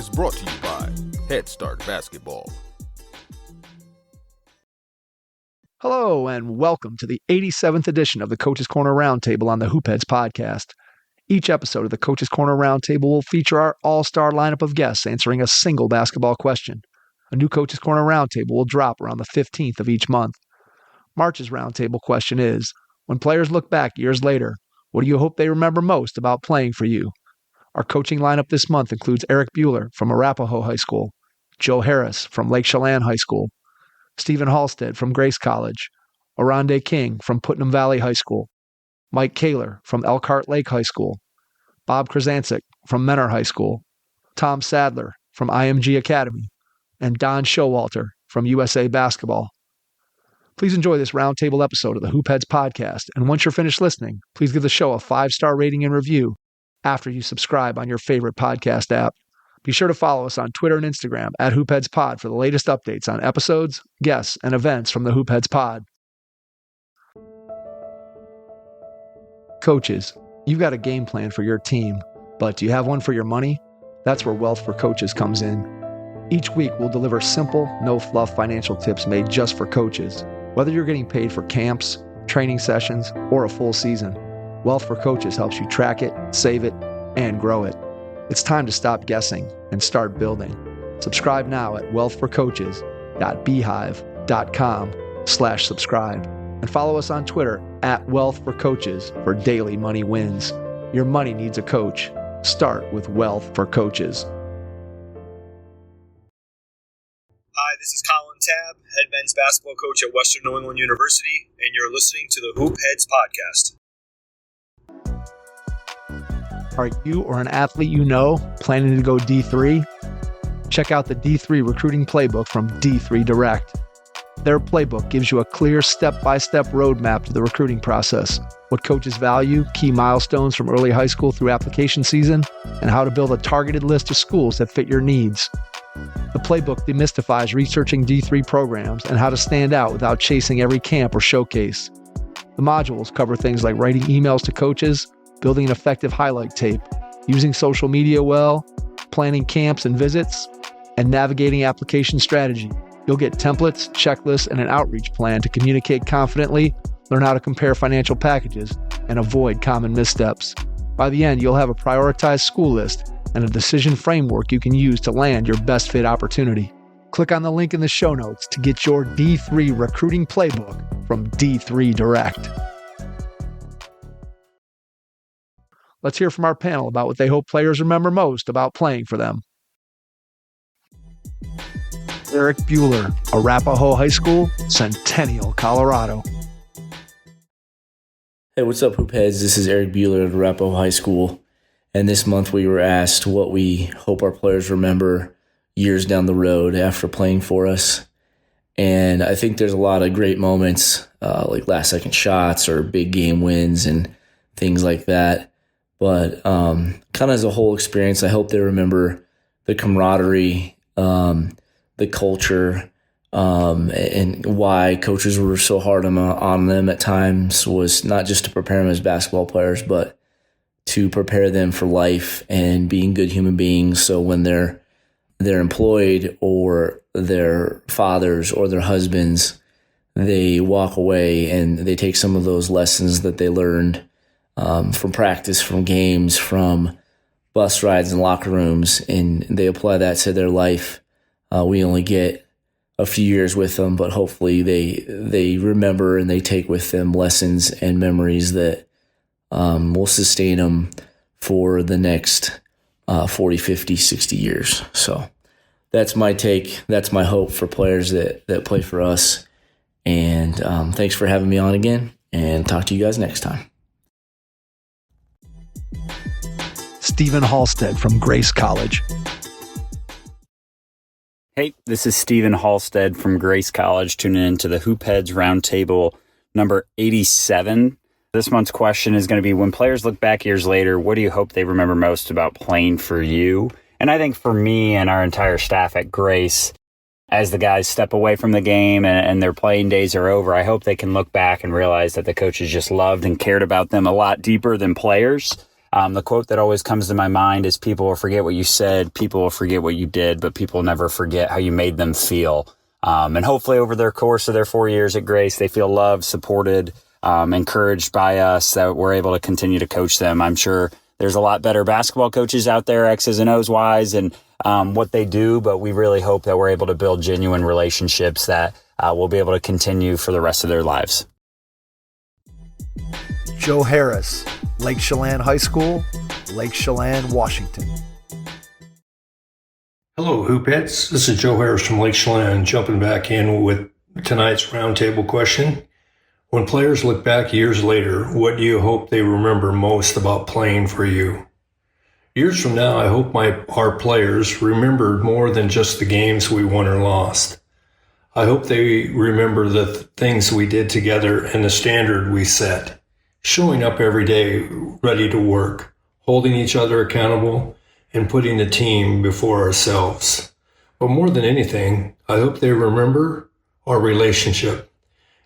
is brought to you by Head Start Basketball. Hello, and welcome to the 87th edition of the Coach's Corner Roundtable on the Hoopheads podcast. Each episode of the Coach's Corner Roundtable will feature our all-star lineup of guests answering a single basketball question. A new Coach's Corner Roundtable will drop around the 15th of each month. March's Roundtable question is, when players look back years later, what do you hope they remember most about playing for you? Our coaching lineup this month includes Erik Buehler from Arapahoe High School, Joe Harris from Lake Chelan High School, Stephen Halstead from Grace College, Oronde King from Putnam Valley High School, Mike Koehler from Elkhart Lake High School, Bob Krizancic from Menor High School, Tom Sadler from IMG Academy, and Don Showalter from USA Basketball. Please enjoy this roundtable episode of the Hoopheads podcast, and once you're finished listening, please give the show a 5-star rating and review after you subscribe on your favorite podcast app. Be sure to follow us on Twitter and Instagram at HoopheadsPod for the latest updates on episodes, guests, and events from the Hoopheads Pod. Coaches, you've got a game plan for your team, but do you have one for your money? That's where Wealth for Coaches comes in. Each week, we'll deliver simple, no-fluff financial tips made just for coaches. Whether you're getting paid for camps, training sessions, or a full season, Wealth for Coaches helps you track it, save it, and grow it. It's time to stop guessing and start building. Subscribe now at wealthforcoaches.beehive.com/subscribe and follow us on Twitter at Wealth for Coaches for daily money wins. Your money needs a coach. Start with Wealth for Coaches. Hi, this is Colin Tabb, head men's basketball coach at Western New England University, and you're listening to the Hoopheads podcast. Are you or an athlete you know planning to go D3? Check out the D3 recruiting playbook from D3 Direct. Their playbook gives you a clear step-by-step roadmap to the recruiting process, what coaches value, key milestones from early high school through application season, and how to build a targeted list of schools that fit your needs. The playbook demystifies researching D3 programs and how to stand out without chasing every camp or showcase. The modules cover things like writing emails to coaches, building an effective highlight tape, using social media well, planning camps and visits, and navigating application strategy. You'll get templates, checklists, and an outreach plan to communicate confidently, learn how to compare financial packages, and avoid common missteps. By the end, you'll have a prioritized school list and a decision framework you can use to land your best fit opportunity. Click on the link in the show notes to get your D3 recruiting playbook from D3 Direct. Let's hear from our panel about what they hope players remember most about playing for them. Erik Buehler, Arapahoe High School, Centennial, Colorado. Hey, what's up, Hoopheads? This is Erik Buehler at Arapahoe High School. And this month we were asked what we hope our players remember years down the road after playing for us. And I think there's a lot of great moments, like last-second shots or big game wins and things like that. But kind of as a whole experience, I hope they remember the camaraderie, the culture, and why coaches were so hard on them at times was not just to prepare them as basketball players, but to prepare them for life and being good human beings. So when they're employed or their fathers or their husbands, they walk away and they take some of those lessons that they learned from practice, from games, from bus rides and locker rooms, and they apply that to their life. We only get a few years with them, but hopefully they remember and they take with them lessons and memories that will sustain them for the next 40, 50, 60 years. So that's my take. That's my hope for players that play for us. And thanks for having me on again, and talk to you guys next time. Stephen Halstead from Grace College. Hey, this is Stephen Halstead from Grace College, tuning in to the Hoopheads Roundtable number 87. This month's question is going to be, when players look back years later, what do you hope they remember most about playing for you? And I think for me and our entire staff at Grace, as the guys step away from the game and their playing days are over, I hope they can look back and realize that the coaches just loved and cared about them a lot deeper than players. The quote that always comes to my mind is, people will forget what you said, people will forget what you did, but people never forget how you made them feel. And hopefully over their course of their 4 years at Grace, they feel loved, supported, encouraged by us, that we're able to continue to coach them. I'm sure there's a lot better basketball coaches out there, X's and O's wise, and what they do, but we really hope that we're able to build genuine relationships that will be able to continue for the rest of their lives. Joe Harris, Lake Chelan High School, Lake Chelan, Washington. Hello, Hoopheads. This is Joe Harris from Lake Chelan, jumping back in with tonight's roundtable question. When players look back years later, what do you hope they remember most about playing for you? Years from now, I hope our players remembered more than just the games we won or lost. I hope they remember the things we did together and the standard we set. Showing up every day ready to work, holding each other accountable, and putting the team before ourselves. But more than anything, I hope they remember our relationship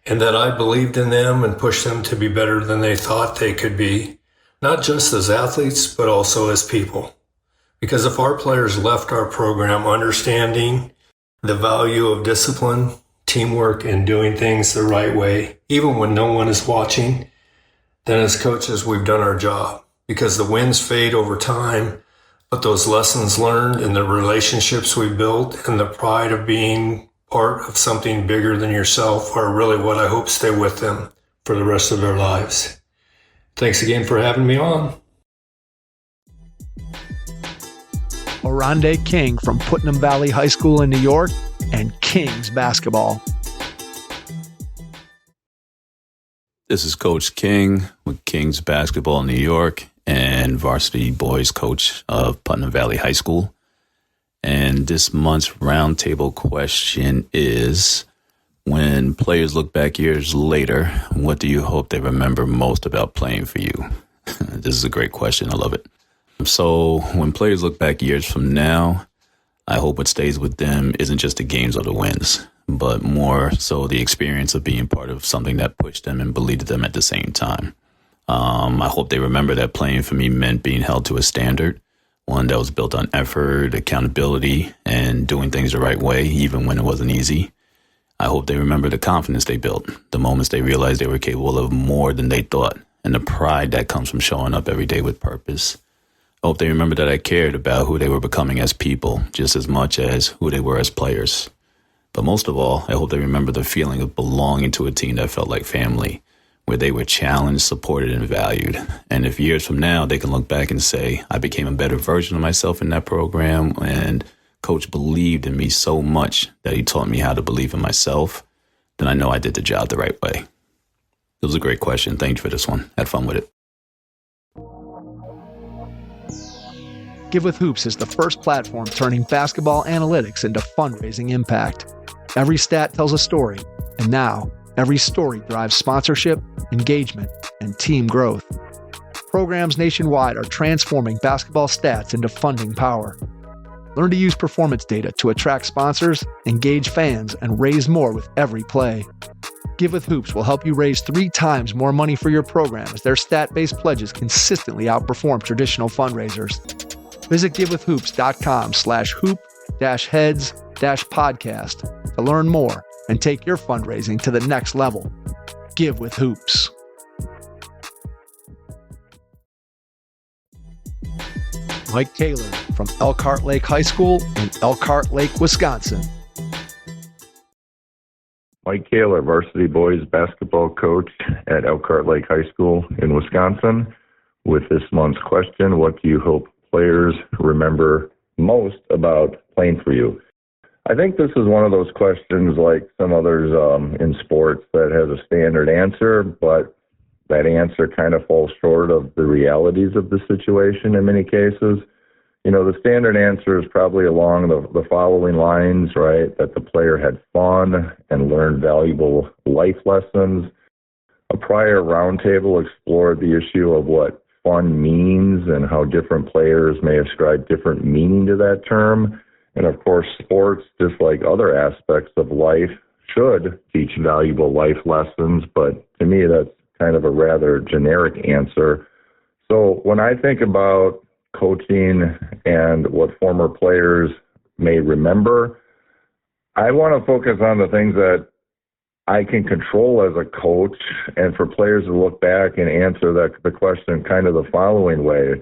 and that I believed in them and pushed them to be better than they thought they could be, not just as athletes, but also as people. Because if our players left our program understanding the value of discipline, teamwork, and doing things the right way, even when no one is watching, then as coaches, we've done our job. Because the wins fade over time, but those lessons learned and the relationships we built and the pride of being part of something bigger than yourself are really what I hope stay with them for the rest of their lives. Thanks again for having me on. Oronde King from Putnam Valley High School in New York, and Kings basketball. This is Coach King with Kings basketball in New York and varsity boys coach of Putnam Valley High School. And this month's roundtable question is, when players look back years later, what do you hope they remember most about playing for you? This is a great question. I love it. So when players look back years from now, I hope what stays with them isn't just the games or the wins, but more so the experience of being part of something that pushed them and believed in them at the same time. I hope they remember that playing for me meant being held to a standard, one that was built on effort, accountability, and doing things the right way, even when it wasn't easy. I hope they remember the confidence they built, the moments they realized they were capable of more than they thought, and the pride that comes from showing up every day with purpose. I hope they remember that I cared about who they were becoming as people, just as much as who they were as players. But most of all, I hope they remember the feeling of belonging to a team that felt like family, where they were challenged, supported, and valued. And if years from now they can look back and say, I became a better version of myself in that program, and Coach believed in me so much that he taught me how to believe in myself, then I know I did the job the right way. It was a great question. Thanks for this one. Had fun with it. Give with Hoops is the first platform turning basketball analytics into fundraising impact. Every stat tells a story, and now every story drives sponsorship, engagement, and team growth. Programs nationwide are transforming basketball stats into funding power. Learn to use performance data to attract sponsors, engage fans, and raise more with every play. Give with Hoops will help you raise 3 times more money for your program as their stat-based pledges consistently outperform traditional fundraisers. Visit givewithhoops.com/hoop-heads-podcast to learn more and take your fundraising to the next level. Give with Hoops. Mike Koehler from Elkhart Lake High School in Elkhart Lake, Wisconsin. Mike Koehler, varsity boys basketball coach at Elkhart Lake High School in Wisconsin. With this month's question, what do you hope players remember most about playing for you? I think this is one of those questions, like some others in sports, that has a standard answer, but that answer kind of falls short of the realities of the situation in many cases. You know, the standard answer is probably along the following lines, right? That the player had fun and learned valuable life lessons. A prior roundtable explored the issue of what fun means and how different players may ascribe different meaning to that term. And of course, sports, just like other aspects of life, should teach valuable life lessons. But to me, that's kind of a rather generic answer. So when I think about coaching and what former players may remember, I want to focus on the things that I can control as a coach, and for players to look back and answer the question kind of the following way.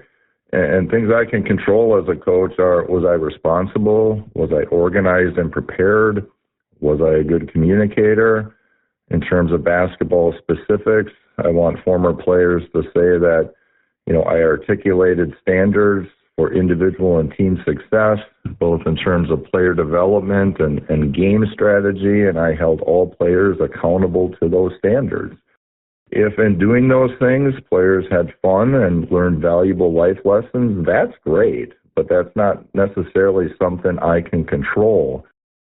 And things I can control as a coach are, was I responsible? Was I organized and prepared? Was I a good communicator? In terms of basketball specifics, I want former players to say that, I articulated standards for individual and team success, both in terms of player development and game strategy, and I held all players accountable to those standards. If in doing those things, players had fun and learned valuable life lessons, that's great, but that's not necessarily something I can control.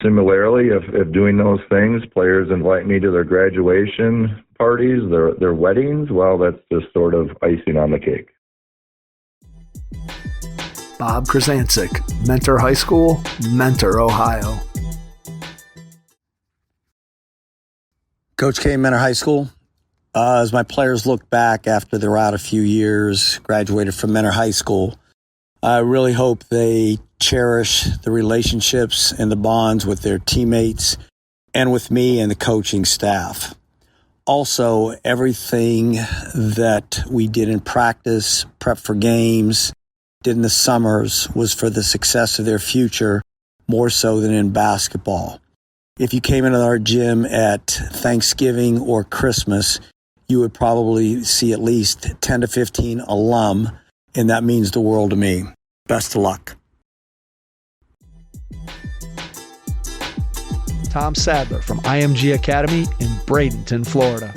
Similarly, if doing those things, players invite me to their graduation parties, their weddings, well, that's just sort of icing on the cake. Bob Krizancic, Mentor High School, Mentor, Ohio. Coach K, Mentor High School. As my players look back after they're out a few years, graduated from Mentor High School, I really hope they cherish the relationships and the bonds with their teammates and with me and the coaching staff. Also, everything that we did in practice, prep for games, did in the summers was for the success of their future, more so than in basketball. If you came into our gym at Thanksgiving or Christmas, you would probably see at least 10 to 15 alum, and that means the world to me. Best of luck. Tom Sadler from IMG Academy in Bradenton, Florida.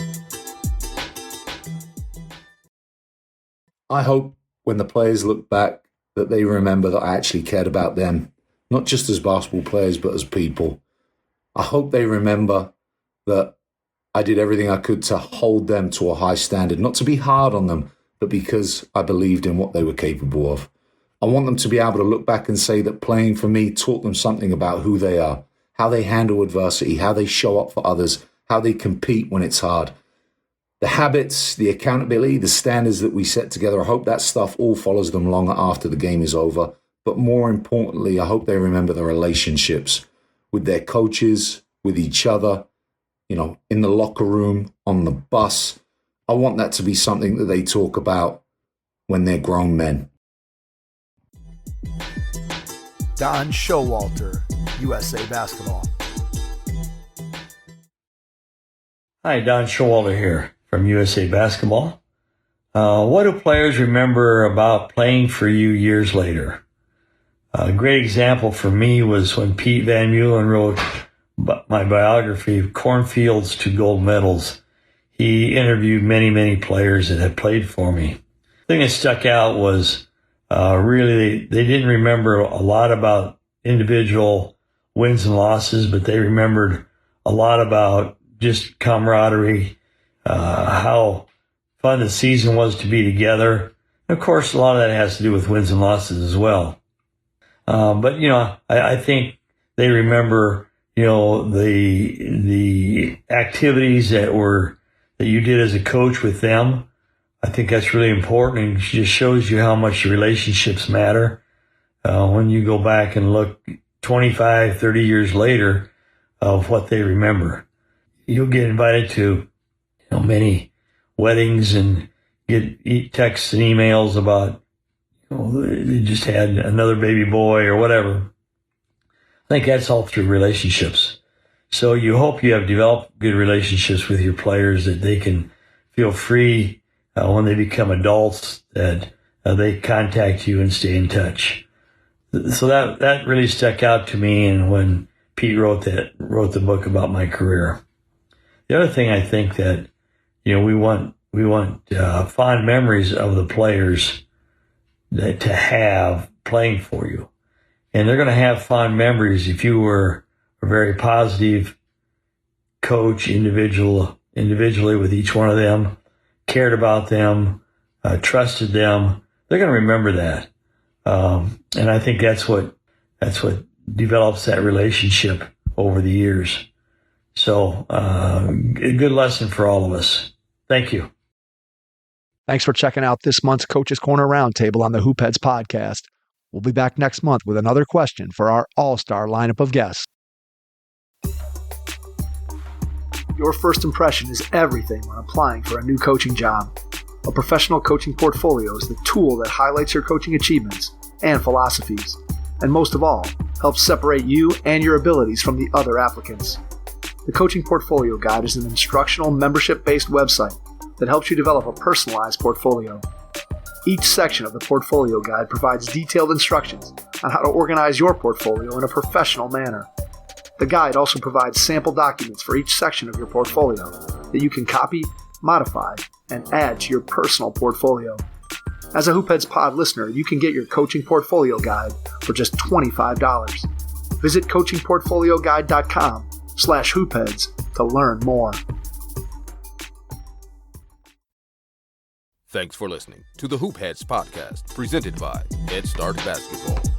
I hope when the players look back that they remember that I actually cared about them, not just as basketball players, but as people. I hope they remember that I did everything I could to hold them to a high standard, not to be hard on them, but because I believed in what they were capable of. I want them to be able to look back and say that playing for me taught them something about who they are, how they handle adversity, how they show up for others, how they compete when it's hard. The habits, the accountability, the standards that we set together, I hope that stuff all follows them long after the game is over. But more importantly, I hope they remember the relationships with their coaches, with each other, in the locker room, on the bus. I want that to be something that they talk about when they're grown men. Don Showalter, USA Basketball. Hi, Don Showalter here from USA Basketball. What do players remember about playing for you years later? A great example for me was when Pete Van Meulen wrote my biography, Cornfields to Gold Medals. He interviewed many, many players that had played for me. The thing that stuck out was really they didn't remember a lot about individual wins and losses, but they remembered a lot about just camaraderie, how fun the season was to be together. And of course, a lot of that has to do with wins and losses as well. But I think they remember, the activities that you did as a coach with them. I think that's really important, and it just shows you how much relationships matter. When you go back and look 25, 30 years later of what they remember. You'll get invited to, many weddings and get texts and emails about, they just had another baby boy or whatever. I think that's all through relationships. So you hope you have developed good relationships with your players, that they can feel free when they become adults, that they contact you and stay in touch. So that really stuck out to me, and when Pete wrote the book about my career. The other thing I think that we want fond memories of the players that to have playing for you. And they're going to have fond memories if you were a very positive coach individually with each one of them, cared about them, trusted them. They're going to remember that. And I think that's what develops that relationship over the years. So, a good lesson for all of us. Thank you. Thanks for checking out this month's Coach's Corner Roundtable on the Hoopheads podcast. We'll be back next month with another question for our all-star lineup of guests. Your first impression is everything when applying for a new coaching job. A professional coaching portfolio is the tool that highlights your coaching achievements and philosophies, and most of all, helps separate you and your abilities from the other applicants. The Coaching Portfolio Guide is an instructional, membership-based website that helps you develop a personalized portfolio. Each section of the Portfolio Guide provides detailed instructions on how to organize your portfolio in a professional manner. The guide also provides sample documents for each section of your portfolio that you can copy, modify, and add to your personal portfolio. As a Hoopheads Pod listener, you can get your Coaching Portfolio Guide for just $25. Visit coachingportfolioguide.com/hoopheads to learn more. Thanks for listening to the Hoopheads podcast, presented by Head Start Basketball.